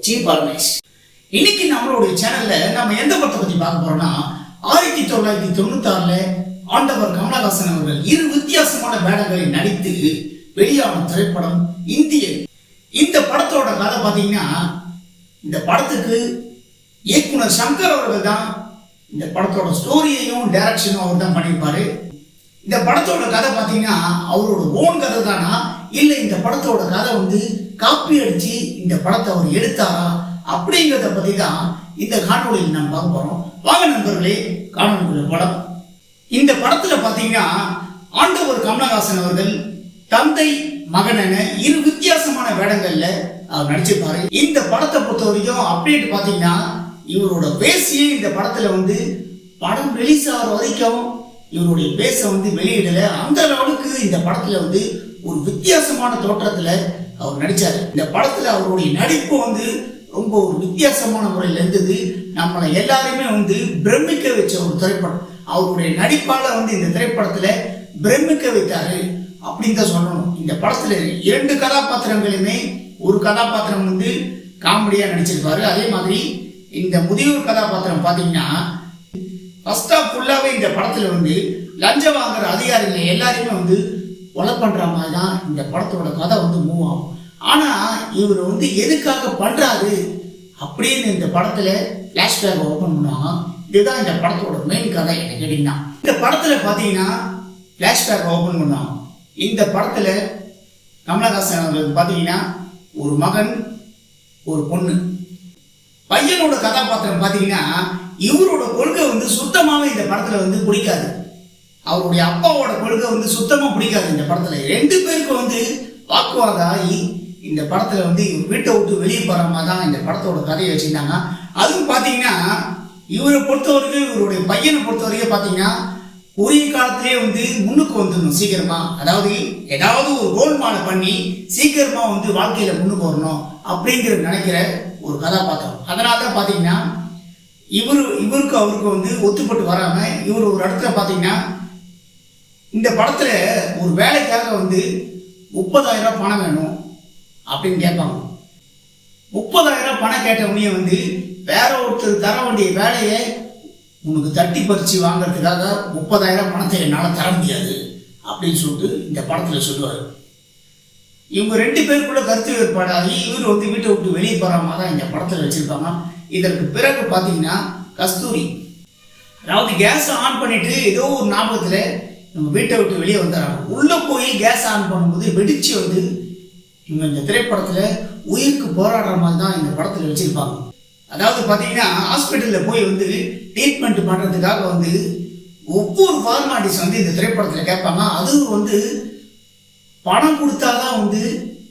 G Paramesh. இன்னைக்கு நம்மளுடைய சேனல்ல நம்ம எந்த படத்தை பத்தி பார்க்க போறோம்னா 1996 ஆண்டவர் கமலஹாசன் அவர்கள் இரு வித்தியாசமான வேடங்களில் நடித்து வெளியான திரைப்படம் இந்தியன். இந்த படத்தோட கதை பாத்தீங்கன்னா, இந்த படத்துக்கு இயக்குனர் சங்கர் அவர்கள் தான் இந்த படத்தோட ஸ்டோரியையும் டைரக்ஷனும் அவர் தான் பண்ணியிருப்பாரு. இந்த படத்தோட கதை பாத்தீங்கன்னா அவரோட ஓன் கதை தானா இல்ல இந்த படத்தோட கதை காப்பி அடிச்சு இந்த படத்தை அவர் எடுத்தாரா அப்படிங்கிறத பத்தி தான் இந்த காணொலியில் நாம் பார்க்க போறோம். வாங்க நண்பர்களே, காணொலிக்குள்ள படம். இந்த படத்துல பாத்தீங்கன்னா ஆண்டவர் கமலஹாசன் அவர்கள் தந்தை மகன் என இரு வித்தியாசமான வேடங்கள்ல அவர் நடிச்சிருப்பாரு. இந்த படத்தை பொறுத்த வரைக்கும் அப்டேட் பாத்தீங்கன்னா இவரோட பேசியே இந்த படத்துல படம் ரிலீஸ் ஆகிற வரைக்கும் இவருடைய பேச வெளியிடல. அந்த அளவுக்கு இந்த படத்துல ஒரு வித்தியாசமான தோற்றத்துல அவர் நடிச்சாரு. இந்த படத்துல அவருடைய நடிப்பு ரொம்ப ஒரு வித்தியாசமான முறையில் இருந்தது. நம்மளை எல்லாருமே பிரமிக்க வச்ச ஒரு திரைப்படம். அவருடைய நடிப்பால இந்த திரைப்படத்துல பிரமிக்க வைத்தாரு அப்படின்னு தான் சொல்லணும். இந்த படத்துல இரண்டு கதாபாத்திரங்களுமே, ஒரு கதாபாத்திரம் காமெடியா நடிச்சிருப்பாரு. அதே மாதிரி இந்த முதியோர் கதாபாத்திரம் பாத்தீங்கன்னா ஃபர்ஸ்ட் ஆஃப் ஃபுல்லாவே இந்த படத்துல லஞ்சம் வாங்குற அதிகாரிகள் எல்லாரையுமே கொலை பண்ற மாதிரி தான் இந்த படத்தோட கதை மூவ் ஆகும். ஆனா இவர் எதுக்காக பண்றாரு அப்படின்னு இந்த படத்துல பிளாஷ்பேக் ஓபன் பண்ணுவாங்க. இதுதான் இந்த படத்தோட மெயின் கதை. என்ன கேட்டீங்கன்னா, இந்த படத்துல பாத்தீங்கன்னா பிளாஷ்பேக் ஓபன் பண்ணுவாங்க. இந்த படத்துல கமலஹாசன் அவர்களுக்கு பாத்தீங்கன்னா ஒரு மகன் ஒரு பொண்ணு. பையனோட கதாபாத்திரம் பாத்தீங்கன்னா இவரோட கொள்கை சுத்தமாவே இந்த படத்துல பிடிக்காது. அவருடைய அப்பாவோட கொள்கை சுத்தமா பிடிக்காது. இந்த படத்துல ரெண்டு பேருக்கு வாக்குவாதம் ஆகி இந்த படத்துல இவர் வீட்டை விட்டு வெளியே போற மாதிரி தான் இந்த படத்தோட கதையை வச்சிருந்தாங்க. அதுவும் பாத்தீங்கன்னா இவரை பொறுத்தவரைக்கும், இவருடைய பையனை பொறுத்தவரைக்கும் பாத்தீங்கன்னா உரிய காலத்திலேயே முன்னுக்கு வந்துடணும் சீக்கிரமா. அதாவது ஏதாவது ஒரு கோல்மாலை பண்ணி சீக்கிரமா வாழ்க்கையில முன்னுக்கு வரணும் அப்படிங்கிற நினைக்கிற ஒரு கதாபாத்திரம். அதனாலதான் பாத்தீங்கன்னா இவருக்கு அவருக்கு ஒத்துப்பட்டு வராம இவர் ஒரு இடத்துல பாத்தீங்கன்னா இந்த படத்துல ஒரு வேலைக்காக 30,000 பணம் வேணும் அப்படின்னு கேட்பாங்க. 30,000 பணம் கேட்டவனே வேற ஒருத்தர் தர வேண்டிய வேலையை உனக்கு தட்டி பறிச்சு வாங்கறதுக்காக 30,000 பணத்தை என்னால தர முடியாது அப்படின்னு சொல்லிட்டு இந்த படத்துல சொல்லுவாரு. இவங்க ரெண்டு பேருக்குள்ள கருத்து வேறுபாடாகி இவர் வீட்டை விட்டு வெளியே போறாம தான் இந்த படத்துல வச்சிருப்பாங்க. இதற்கு பிறகு பாத்தீங்கன்னா கஸ்தூரி, அதாவது கேஸ் ஆன் பண்ணிட்டு ஏதோ ஒரு ஞாபகத்துல நம்ம வீட்டை விட்டு வெளியே வந்துடுறாங்க. உள்ள போய் கேஸ் ஆன் பண்ணும்போது வெடிச்சு இவங்க இந்த திரைப்படத்துல உயிருக்கு போராடுற மாதிரி தான் இந்த படத்துல வச்சிருப்பாங்க. அதாவது பாத்தீங்கன்னா ஹாஸ்பிட்டல்ல போய் ட்ரீட்மெண்ட் பண்றதுக்காக ஒவ்வொரு ஃபார்மாலிட்டிஸ் இந்த திரைப்படத்துல கேட்பாங்க. அதுவும் பணம் கொடுத்தாதான்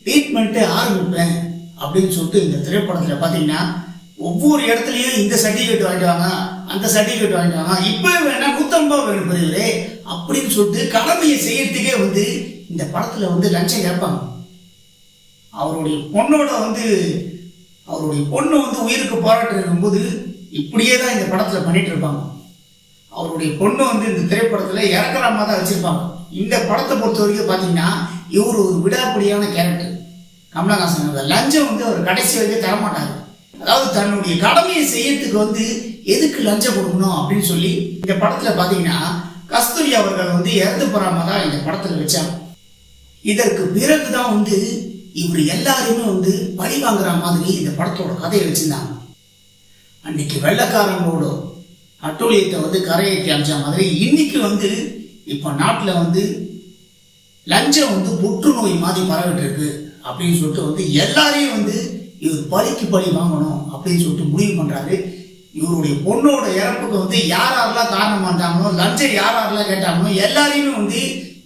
ட்ரீட்மெண்ட்டை ஆரம்பிப்பேன் அப்படின்னு சொல்லிட்டு இந்த திரைப்படத்துல பாத்தீங்கன்னா ஒவ்வொரு இடத்துலயும் இந்த சர்டிபிகேட் வாங்கிட்டு வாங்க, அந்த சர்டிபிகேட் வாங்கிட்டு வாங்க, இப்ப வேணா 150 வேணும் பெரியவரே அப்படின்னு சொல்லிட்டு கடமையை செய்யறதுக்கே இந்த படத்துல லஞ்சம் கேட்பாங்க. அவருடைய பொண்ணோட அவருடைய பொண்ணு உயிருக்கு போராட்டம் இருக்கும்போது இப்படியே தான் இந்த படத்துல பண்ணிட்டு இருப்பாங்க. அவருடைய பொண்ணு இந்த திரைப்படத்துல இறக்குறாம தான் வச்சிருப்பாங்க. இந்த படத்தை பொறுத்த வரைக்கும் பாத்தீங்கன்னா இவர் ஒரு விடாப்பிடியான கேரக்டர். கமலஹாசன் லஞ்சம் அவர் கடைசி வரைக்கும் தரமாட்டாரு. அதாவது தன்னுடைய கடமையை செய்யறதுக்கு எதுக்கு லஞ்சம் கொடுக்கணும் அப்படின்னு சொல்லி இந்த படத்துல பாத்தீங்கன்னா கஸ்தூரி அவர்கள் இறந்து போறாம தான் இந்த படத்துல வச்சாங்க. இதற்கு பிறகுதான் இவர் எல்லாருமே பழி வாங்குற மாதிரி இந்த படத்தோட கதையை வச்சிருந்தாங்க. அன்னைக்கு வெள்ளக்காரங்களோட அட்டூழியத்தை கரையேற்றி அமைச்ச மாதிரி இன்னைக்கு இப்ப நாட்டுல லஞ்சம் புற்றுநோய் மாதிரி பரவிட்டு இருக்கு அப்படின்னு சொல்லிட்டு எல்லாரையும் இவர் பழிக்கு பழி வாங்கணும் அப்படின்னு சொல்லிட்டு முடிவு பண்றாரு. இவருடைய பொண்ணோட இறப்புக்கு யாரெல்லாம் காரணமா இருந்தாங்களோ, லஞ்சம் யாரெல்லாம் கேட்டாங்களோ எல்லாரையுமே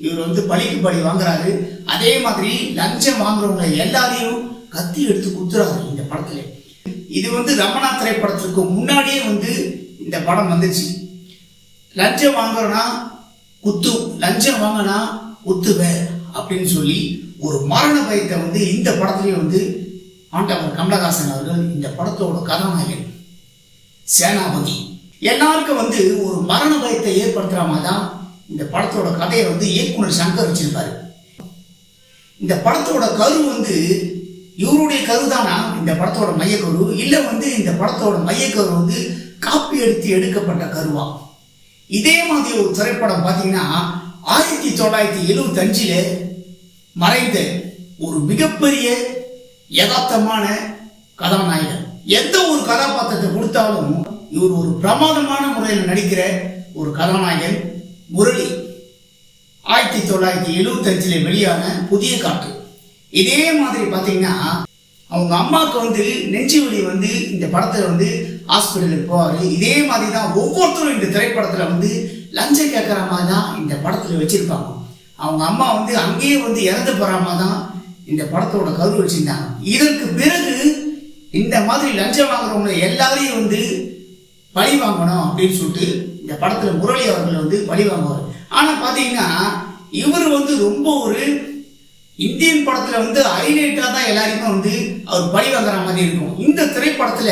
இவர் பழிக்கு பழி வாங்குறாரு. அதே மாதிரி லஞ்சம் வாங்குறவங்க எல்லாரையும் கத்தி எடுத்து குத்துறாரு இந்த படத்துல. இது ரமணா திரைப்படத்துக்கு முன்னாடியே இந்த படம் வந்துச்சு. லஞ்சம் வாங்குறனா குத்து, லஞ்சம் வாங்கினா குத்துவே அப்படின்னு சொல்லி ஒரு மரண பயத்தை இந்த படத்துலயே ஆண்டவர் கமலஹாசன் அவர்கள் இந்த படத்தோட கதாநாயகன் சேனாபதி எல்லாருக்கும் ஒரு மரண பயத்தை ஏற்படுத்துற மாதிரி தான் இந்த படத்தோட கதையை இயக்குனர் சங்கர் வச்சிருப்பாரு. இந்த படத்தோட கரு இவருடைய கருதானா இந்த படத்தோட மையக்கரு, இல்ல இந்த படத்தோட மையக்கரு காப்பி எடுக்கப்பட்ட கருவா? இதே மாதிரி ஒரு திரைப்படம் பார்த்தீங்கன்னா 1975 மறைந்த ஒரு மிகப்பெரிய யதார்த்தமான கதாநாயகன். எந்த ஒரு கதாபாத்திரத்தை கொடுத்தாலும் இவர் ஒரு பிரமாதமான முறையில் நடிக்கிற ஒரு கதாநாயகன் முரளி. 1975 வெளியான புதிய காற்று. இதே மாதிரி பார்த்தீங்கன்னா அவங்க அம்மாவுக்கு நெஞ்சு வலி இந்த படத்துல ஹாஸ்பிட்டலுக்கு போவாரு. இதே மாதிரி தான் ஒவ்வொருத்தரும் இந்த திரைப்படத்துல லஞ்சம் கேட்கற மாதிரி தான் இந்த படத்துல வச்சிருப்பாங்க. அவங்க அம்மா அங்கேயே இறந்து போற மாதிரி தான் இந்த படத்தோட கரு வச்சிருந்தாங்க. இதற்கு பிறகு இந்த மாதிரி லஞ்சம் வாங்குறவங்க எல்லாரையும் பழி வாங்கணும் அப்படின்னு சொல்லிட்டு இந்த படத்துல முரளி அவர்கள் பழி வாங்குவார். ஆனா பாத்தீங்கன்னா இவர் ரொம்ப ஒரு இந்தியன் படத்துல ஹைலைட்டா தான் எல்லாரையுமே அவர் பழி வாங்குற மாதிரி இருக்கும். இந்த திரைப்படத்துல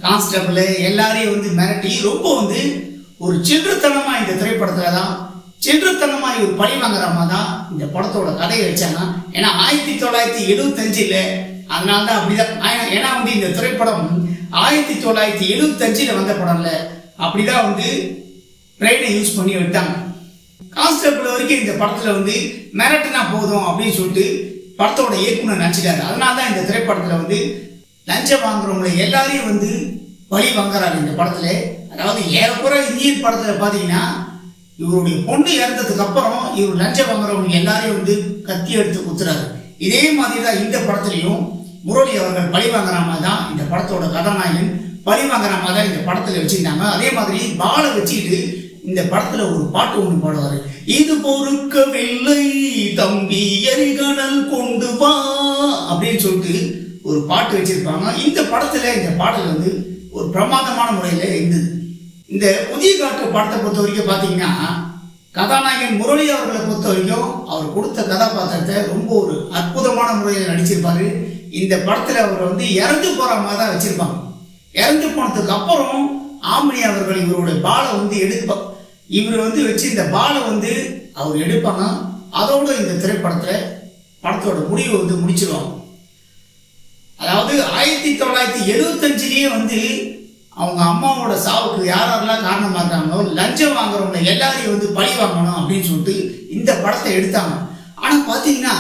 கான்ஸ்டபிள் எல்லாரையும் மிரட்டி ரொம்ப ஒரு சில்லறத்தனமா இந்த திரைப்படத்துல தான் சில்லறத்தனமா இவர் பழி வாங்குற மாதிரி தான் இந்த படத்தோட கதையை வச்சாங்க. ஏன்னா 1975 அதனால தான் அப்படிதான். ஏன்னா இந்த திரைப்படம் 1975 வந்த படம்ல அப்படிதான் பிரெயினை யூஸ் பண்ணி விட்டாங்க. கான்ஸ்டபிள் வரைக்கும் இந்த படத்துல மிரட்டினா போதும் அப்படின்னு சொல்லிட்டு படத்தோட இயக்குனர் நினைச்சிட்டாரு. அதனால தான் இந்த திரைப்படத்துல லஞ்சம் வாங்குறவங்களை எல்லாரையும் பழி வாங்குறாரு இந்த படத்துல. அதாவது ஏறக்குறை இந்தியன் படத்துல பாத்தீங்கன்னா இவருடைய பொண்ணு இறந்ததுக்கு அப்புறம் இவர் லஞ்சம் வாங்குறவங்க எல்லாரையும் கத்தி எடுத்து குத்துறாரு. இதே மாதிரிதான் இந்த படத்துலயும் முரளி அவர்கள் பழி வாங்குற மாதிரி தான் இந்த படத்தோட கதாநாயகன் பழி வாங்குற மாதிரி தான் இந்த படத்துல வச்சிருந்தாங்க. அதே மாதிரி பாலை வச்சுக்கிட்டு இந்த படத்துல ஒரு பாட்டு ஒண்ணு பாடுவாரு. இது பொறுக்கவில்லை தம்பி எரிகடல் கொண்டு வா அப்படின்னு சொல்லிட்டு ஒரு பாட்டு வச்சிருப்பாங்க. இந்த படத்துல இந்த பாடல் ஒரு பிரமாதமான முறையில இருந்தது. இந்த புதிய காற்று படத்தை பொறுத்த வரைக்கும் பாத்தீங்கன்னா கதாநாயகன் முரளி அவர்களை பொறுத்த வரைக்கும் அவர் கொடுத்த கதாபாத்திரத்தை ரொம்ப ஒரு அற்புதமான முறையில் நடிச்சிருப்பாரு. இந்த படத்துல அவர் இறந்து போற மாதிரி தான் வச்சிருப்பாங்க. இறந்து போனதுக்கு அப்புறம் ஆமினி அவர்கள் இவருடைய பாலை எடுப்பாங்க. இவர் வச்சு இந்த பாலை அவர் எடுப்பாங்க. அதோட இந்த திரைப்படத்துல படத்தோட முடிவு முடிச்சிருவாங்க. அதாவது 1975 அவங்க அம்மாவோட சாவுக்கு யாரெல்லாம் காரணமா இருக்காங்களோ லஞ்சம் வாங்குறவங்க எல்லாரையும் பழி வாங்கணும் அப்படின்னு சொல்லிட்டு இந்த படத்தை எடுத்தாங்க. ஆனா பாத்தீங்கன்னா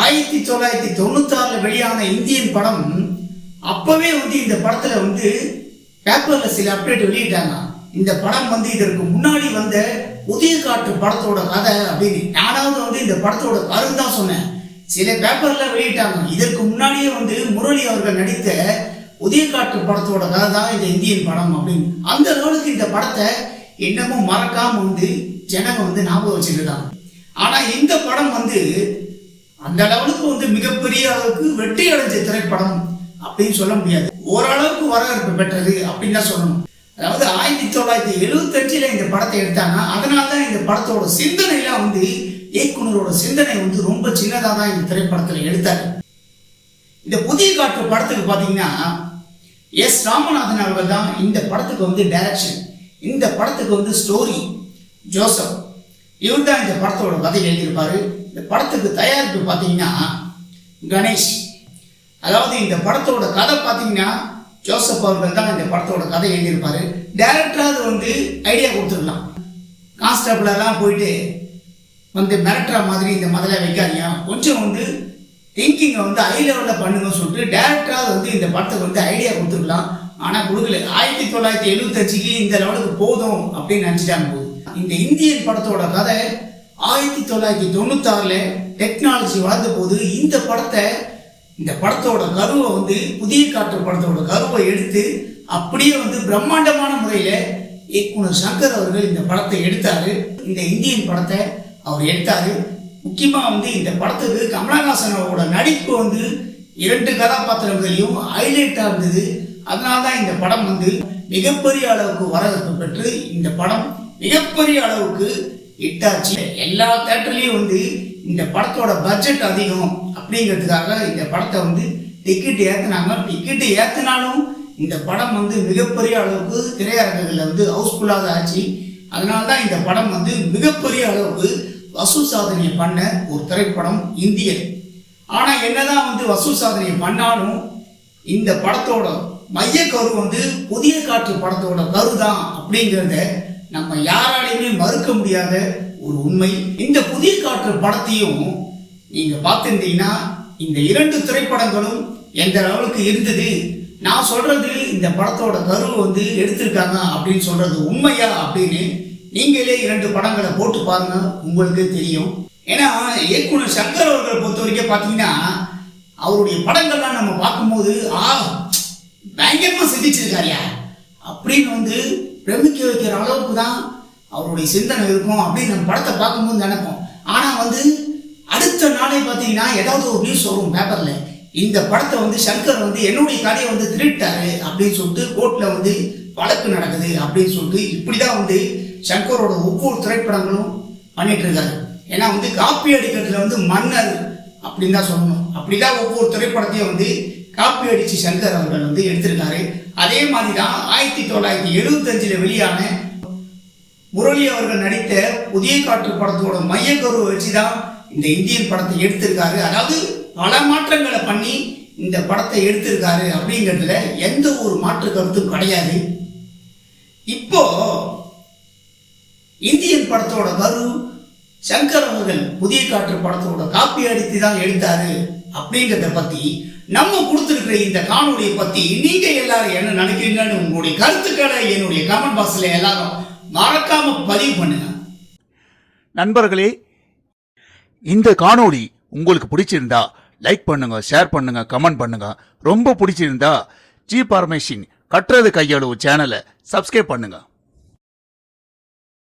1996 வெளியான இந்தியன் படம் அப்பவே இந்த படத்துல பேப்பர்ல சில அப்டேட் வெளியிட்டாங்க. இந்த படம் இதற்கு முன்னாடி வந்த புதிய காற்று படத்தோட கதை அப்படின்னு. நானாவது இந்த படத்தோட கருன்னு தான் சொன்னேன். சில பேப்பர்ல வெளியிட்டாங்க. இதற்கு முன்னாடியே முரளி அவர்கள் நடித்த புதிய காற்று படத்தோட கதை தான் இந்த இந்தியன் படம் அப்படின்னு. அந்த அளவுக்கு இந்த படத்தை இன்னமும் மறக்காம ஜனங்க ஞாபகம் வச்சிருக்காங்க. ஆனா இந்த படம் அந்த அளவுக்கு மிகப்பெரிய அளவுக்கு வெற்றி அடைஞ்ச திரைப்படம் அப்படின்னு சொல்ல முடியாது. ஓரளவுக்கு வரவேற்பு பெற்றது அப்படின்னு தான் சொல்லணும். அதாவது 1975 இந்த படத்தை எடுத்தாங்க. அதனாலதான் இந்த படத்தோட சிந்தனை எல்லாம் இயக்குனரோட சிந்தனை ரொம்ப சின்னதா தான் இந்த திரைப்படத்துல எடுத்தாரு. இந்த புதிய காற்று படத்துக்கு பாத்தீங்கன்னா எஸ் ராமநாதன் அவர்கள் தான் இந்த படத்துக்கு டைரக்ஷன். இந்த படத்துக்கு ஸ்டோரி ஜோசப் இவர் தான் இந்த படத்தோட கதை எழுதியிருப்பாரு. இந்த படத்துக்கு தயாரிப்பு பாத்தீங்கன்னா கணேஷ். அதாவது இந்த படத்தோட கதை பாத்தீங்கன்னா ஜோசப் அவர்கள் தான் இந்த படத்தோட கதை எழுதியிருப்பாரு. டைரக்டராவது ஐடியா கொடுத்துருக்கலாம். கான்ஸ்டபிள் எல்லாம் போயிட்டு மிரட்டுற மாதிரி இந்த முதல்ல வைக்காதீங்க, கொஞ்சம் திங்கிங்கை ஹை லெவலில் பண்ணுங்க சொல்லிட்டு டேரக்டராக இந்த படத்துக்கு ஐடியா கொடுத்துருக்கலாம். ஆனால் கொடுக்கல. 1975 இந்த லெவலுக்கு போதும் அப்படின்னு நினச்சிட்டாங்க போது. இந்த இந்தியன் படத்தோட கதை 1996 டெக்னாலஜி வளர்ந்த போது இந்த படத்தோட கருவை புதிய காற்று படத்தோட கருவை எடுத்து அப்படியே பிரம்மாண்டமான முறையில இயக்குனர் சங்கர் அவர்கள் இந்த படத்தை எடுத்தாரு. இந்த இந்தியன் படத்தை அவர் எடுத்தாரு. முக்கியமா இந்த படத்துக்கு கமலஹாசனோட நடிப்பு 2 கதாபாத்திரங்களையும் ஹைலைட்டா இருந்தது. அதனால்தான் இந்த படம் மிகப்பெரிய அளவுக்கு வரவேற்பு பெற்று இந்த படம் மிகப்பெரிய அளவுக்கு ஹிட்டாச்சு. எல்லா தியேட்டர்லயும் இந்த படத்தோட பட்ஜெட் அதிகம் அப்படிங்கிறதுக்காக இந்த படத்தை டிக்கெட் ஏத்துனாங்க. டிக்கெட் ஏத்தினாலும் இந்த படம் மிகப்பெரிய அளவுக்கு திரையரங்குகள்ல ஹவுஸ்ஃபுல்லாக ஆச்சு. அதனால்தான் இந்த படம் மிகப்பெரிய அளவுக்கு வசூல் சாதனை பண்ண ஒரு திரைப்படம் இந்தியன். ஆனா என்னதான் வந்து வசூல் சாதனை பண்ணாலும் இந்த படத்தோட மைய கரு வந்து புதிய காற்று படத்தோட கரு தான் அப்படிங்கிறத நம்ம யாராலையுமே மறுக்க முடியாத ஒரு உண்மை. இந்த புதிய காற்று படத்தையும் நீங்க பார்த்துட்டீங்கன்னா இந்த 2 திரைப்படங்களும் எந்த அளவுக்கு இருந்தது, நான் சொல்றது இந்த படத்தோட கரு வந்து எடுத்திருக்காங்க அப்படின்னு சொல்றது உண்மையா அப்படின்னு நீங்களே 2 படங்களை போட்டு பாருங்க, உங்களுக்கு தெரியும். ஏன்னா இயக்குனர் சங்கர் அவர்களை பொறுத்த வரைக்கும் பார்த்தீங்கன்னா அவருடைய படங்கள்லாம் நம்ம பார்க்கும்போது பயங்கரமா சிந்திச்சிருக்காரியா அப்படின்னு வந்து பிரமிக்க வைக்கிற அளவுக்கு தான் அவருடைய சிந்தனை இருக்கும் அப்படின்னு நம்ம படத்தை பார்க்கும்போது நினைப்போம். ஆனா வந்து அடுத்த நாளே பார்த்தீங்கன்னா ஏதாவது ஒரு நியூஸ் வரும் பேப்பர்ல, இந்த படத்தை வந்து சங்கர் வந்து என்னுடைய கதையை வந்து திருட்டாரு அப்படின்னு சொல்லிட்டு கோர்ட்ல வந்து வழக்கு நடக்குது அப்படின்னு சொல்லிட்டு இப்படிதான் வந்து சங்கரோட ஒவ்வொரு திரைப்படங்களும் பண்ணிட்டு இருக்காரு. ஏன்னா வந்து காப்பி அடிக்கிறதுல வந்து மன்னர் அப்படின்னு தான் சொல்லணும். அப்படிதான் ஒவ்வொரு திரைப்படத்தையும் வந்து காப்பி அடிச்சு சங்கர் அவர்கள் வந்து எடுத்திருக்காரு. அதே மாதிரி தான் 1975 வெளியான முரளி அவர்கள் நடித்த புதிய காற்று படத்தோட மையக்கருவை வச்சுதான் இந்த இந்தியன் படத்தை எடுத்திருக்காரு. அதாவது பல மாற்றங்களை பண்ணி இந்த படத்தை எடுத்திருக்காரு அப்படிங்கிறதுல எந்த ஒரு மாற்று கருத்தும் கிடையாது. இப்போ இந்தியன் படத்தோட கரு சங்கர் அவர்கள் புதிய காற்று படத்தோட காப்பி அடித்து தான் எடுத்தாரு அப்படிங்கிறத பத்தி நம்ம கொடுத்திருக்கிற இந்த காணொலியை பத்தி நீங்க எல்லாரும் என்ன நினைக்கிறீங்கன்னு உங்களுடைய கருத்துக்களை என்னுடைய கமெண்ட் பாக்ஸ்ல எல்லாரும் மறக்காம பதிவு பண்ணுங்க. நண்பர்களே, இந்த காணொளி உங்களுக்கு பிடிச்சிருந்தா லைக் பண்ணுங்க, ஷேர் பண்ணுங்க, கமெண்ட் பண்ணுங்க. ரொம்ப பிடிச்சிருந்தா ஜி பார்மேஷன் கட்டுறது கையளவு சேனலை சப்ஸ்கிரைப் பண்ணுங்க.